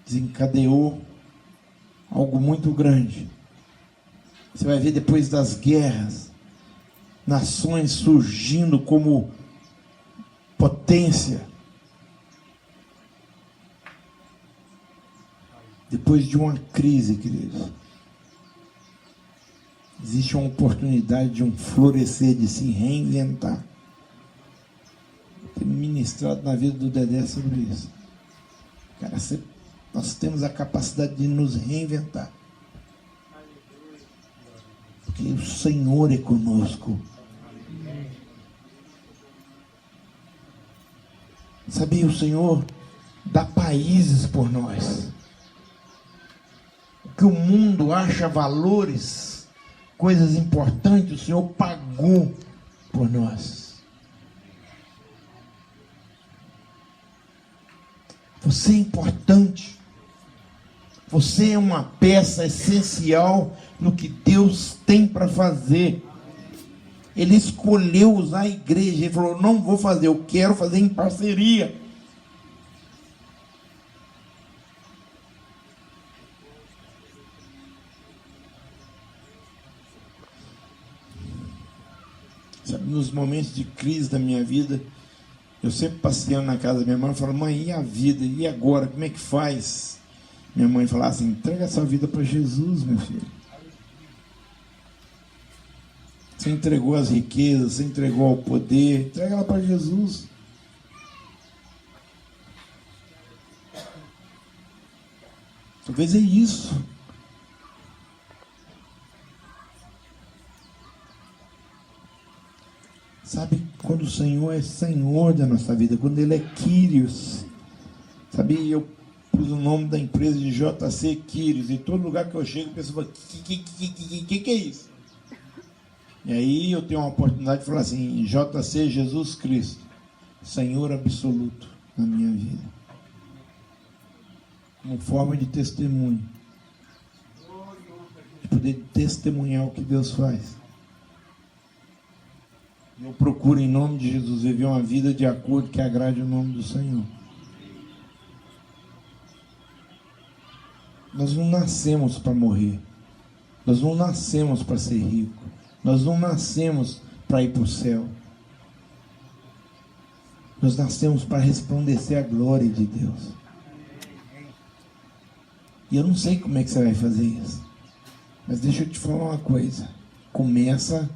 desencadeou algo muito grande. Você vai ver depois das guerras, nações surgindo como potência. Depois de uma crise, queridos, existe uma oportunidade de um florescer, de se reinventar. Tenho ministrado na vida do Dedé sobre isso. Cara, nós temos a capacidade de nos reinventar. Porque o Senhor é conosco. Sabia, o Senhor dá países por nós. O que o mundo acha valores, coisas importantes, o Senhor pagou por nós. Você é importante. Você é uma peça essencial no que Deus tem para fazer. Ele escolheu usar a igreja. Ele falou: não vou fazer, eu quero fazer em parceria. Sabe, nos momentos de crise da minha vida, eu sempre passeando na casa da minha mãe, eu falo: mãe, e a vida? E agora? Como é que faz? Minha mãe falava assim: entrega a sua vida para Jesus, meu filho. Você entregou as riquezas, você entregou o poder, entrega ela para Jesus. Talvez é isso. Sabe, quando o Senhor é Senhor da nossa vida, quando Ele é Quírios. Sabe, eu pus o nome da empresa de JC Quírios, e todo lugar que eu chego, a pessoa fala: que é isso? E aí eu tenho uma oportunidade de falar assim: JC Jesus Cristo, Senhor absoluto na minha vida. Uma forma de testemunho. De poder testemunhar o que Deus faz. Eu procuro, em nome de Jesus, viver uma vida de acordo que agrade o nome do Senhor. Nós não nascemos para morrer. Nós não nascemos para ser rico. Nós não nascemos para ir para o céu. Nós nascemos para resplandecer a glória de Deus. E eu não sei como é que você vai fazer isso. Mas deixa eu te falar uma coisa. Começa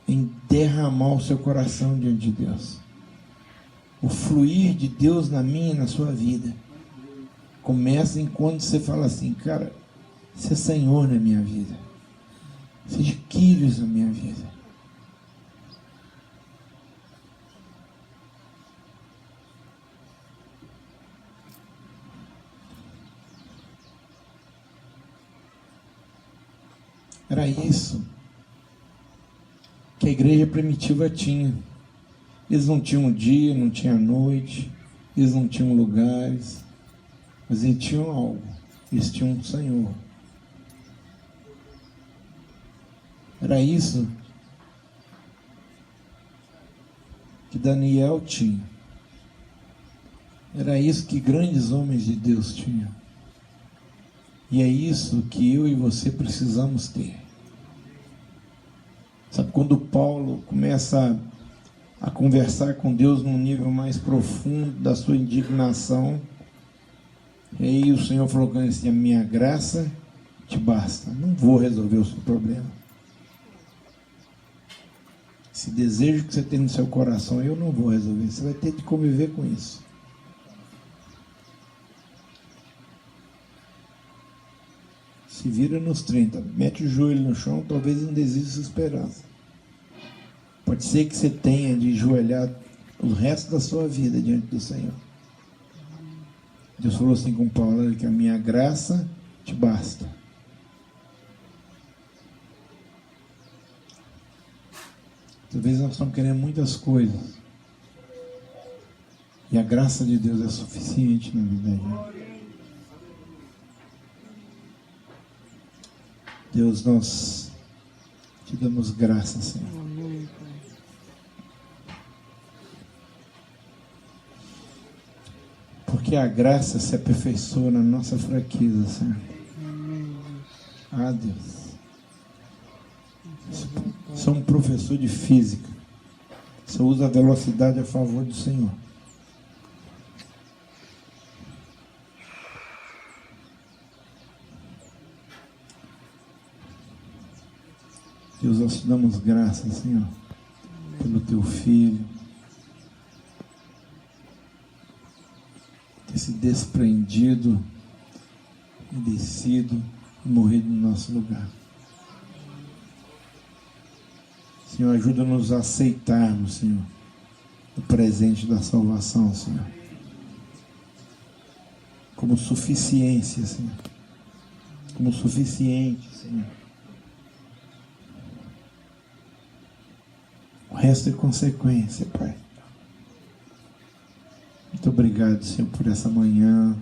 em derramar o seu coração diante de Deus. O fluir de Deus na minha e na sua vida começa enquanto você fala assim: cara, você é Senhor na minha vida. Seja Quírios na minha vida. Era isso que a igreja primitiva tinha. Eles não tinham dia, não tinham noite, eles não tinham lugares, mas eles tinham algo, eles tinham um Senhor. Era isso que Daniel tinha. Era isso que grandes homens de Deus tinham. E é isso que eu e você precisamos ter. Sabe, quando Paulo começa a conversar com Deus num nível mais profundo da sua indignação, e aí o Senhor falou assim: a minha graça te basta. Não vou resolver o seu problema. Esse desejo que você tem no seu coração, eu não vou resolver. Você vai ter que conviver com isso. Se vira nos 30, mete o joelho no chão, talvez não desista sua esperança. Pode ser que você tenha de ajoelhar o resto da sua vida diante do Senhor. Deus falou assim com Paulo, que a minha graça te basta. Talvez nós estamos querendo muitas coisas. E a graça de Deus é suficiente na vida da gente. Deus, nós te damos graças, Senhor. Porque a graça se aperfeiçoa na nossa fraqueza, Senhor. Ah, Deus. Sou um professor de física. Você usa a velocidade a favor do Senhor. Deus, nós te damos graças, Senhor, pelo teu filho, ter se desprendido e descido e morrido no nosso lugar. Senhor, ajuda-nos a aceitarmos, Senhor, o presente da salvação, Senhor, como suficiência, Senhor, como suficiente, Senhor. O resto é consequência, Pai. Muito obrigado, Senhor, por essa manhã.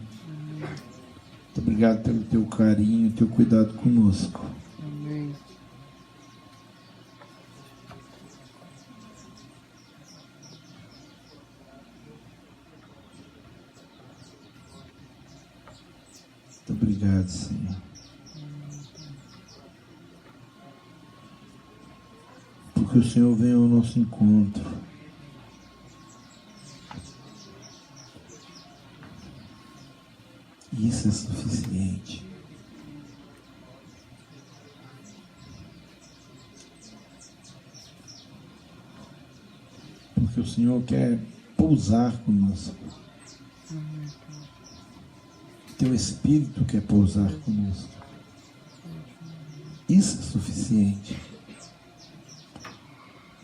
Muito obrigado pelo teu carinho, teu cuidado conosco. Amém. Muito obrigado, Senhor. Que o Senhor venha ao nosso encontro. Isso é suficiente. Porque o Senhor quer pousar conosco. Teu Espírito quer pousar conosco. Isso é suficiente.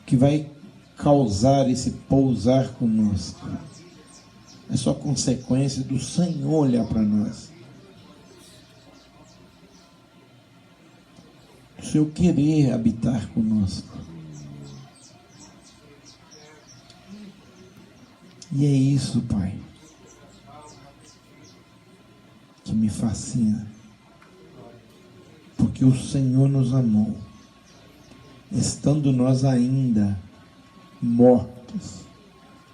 Que vai causar esse pousar conosco é só consequência do Senhor olhar para nós, do seu querer habitar conosco. E é isso, Pai, que me fascina, porque o Senhor nos amou estando nós ainda mortos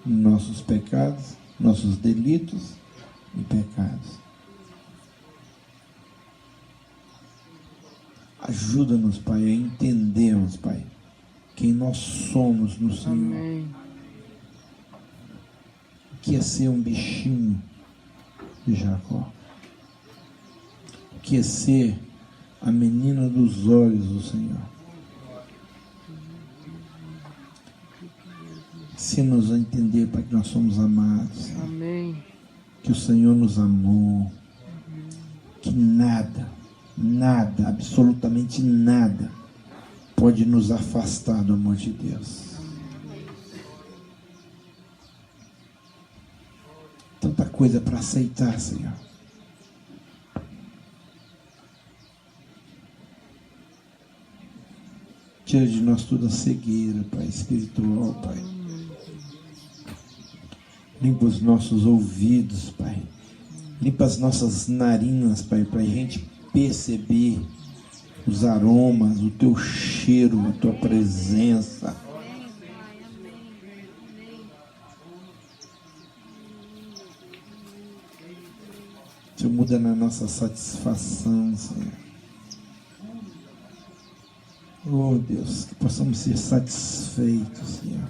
em nossos pecados, nossos delitos e pecados. Ajuda-nos, Pai, a entendermos, Pai, quem nós somos no Senhor. Amém. O que é ser um bichinho de Jacó? O que é ser a menina dos olhos do Senhor? Ensina-nos a entender, Pai, que nós somos amados. Amém. Que o Senhor nos amou. Que nada, absolutamente nada pode nos afastar do amor de Deus. Tanta coisa para aceitar, Senhor. Tira de nós toda a cegueira, Pai, espiritual, Pai. Limpa os nossos ouvidos, Pai. Limpa as nossas narinas, Pai, para a gente perceber os aromas, o Teu cheiro, a Tua presença. Senhor, muda na nossa satisfação, Senhor. Oh, Deus, que possamos ser satisfeitos, Senhor.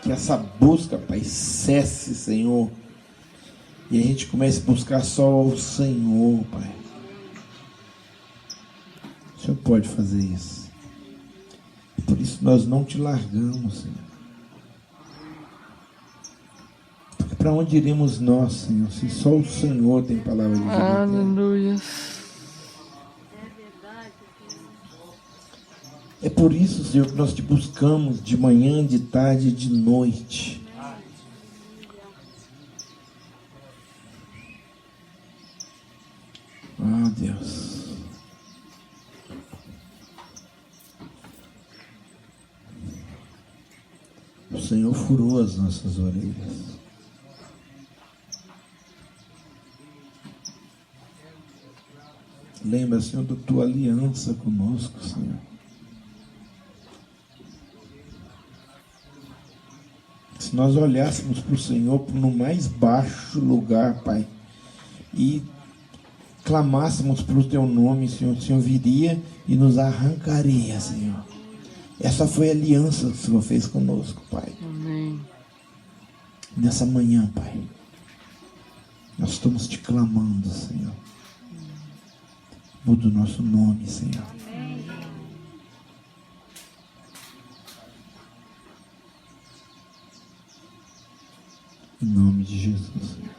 Que essa busca, Pai, cesse, Senhor. E a gente comece a buscar só o Senhor, Pai. O Senhor pode fazer isso. Por isso nós não te largamos, Senhor. Porque para onde iremos nós, Senhor, se só o Senhor tem palavra de vida? Aleluia. É por isso, Senhor, que nós te buscamos de manhã, de tarde e de noite. Ah, Deus. O Senhor furou as nossas orelhas. Lembra, Senhor, da tua aliança conosco, Senhor. Se nós olhássemos para o Senhor no mais baixo lugar, Pai, e clamássemos pelo Teu nome, Senhor, o Senhor viria e nos arrancaria, Senhor. Essa foi a aliança que o Senhor fez conosco, Pai. Amém. Nessa manhã, Pai, nós estamos te clamando, Senhor. Muda o nosso nome, Senhor. Em nome de Jesus, Senhor.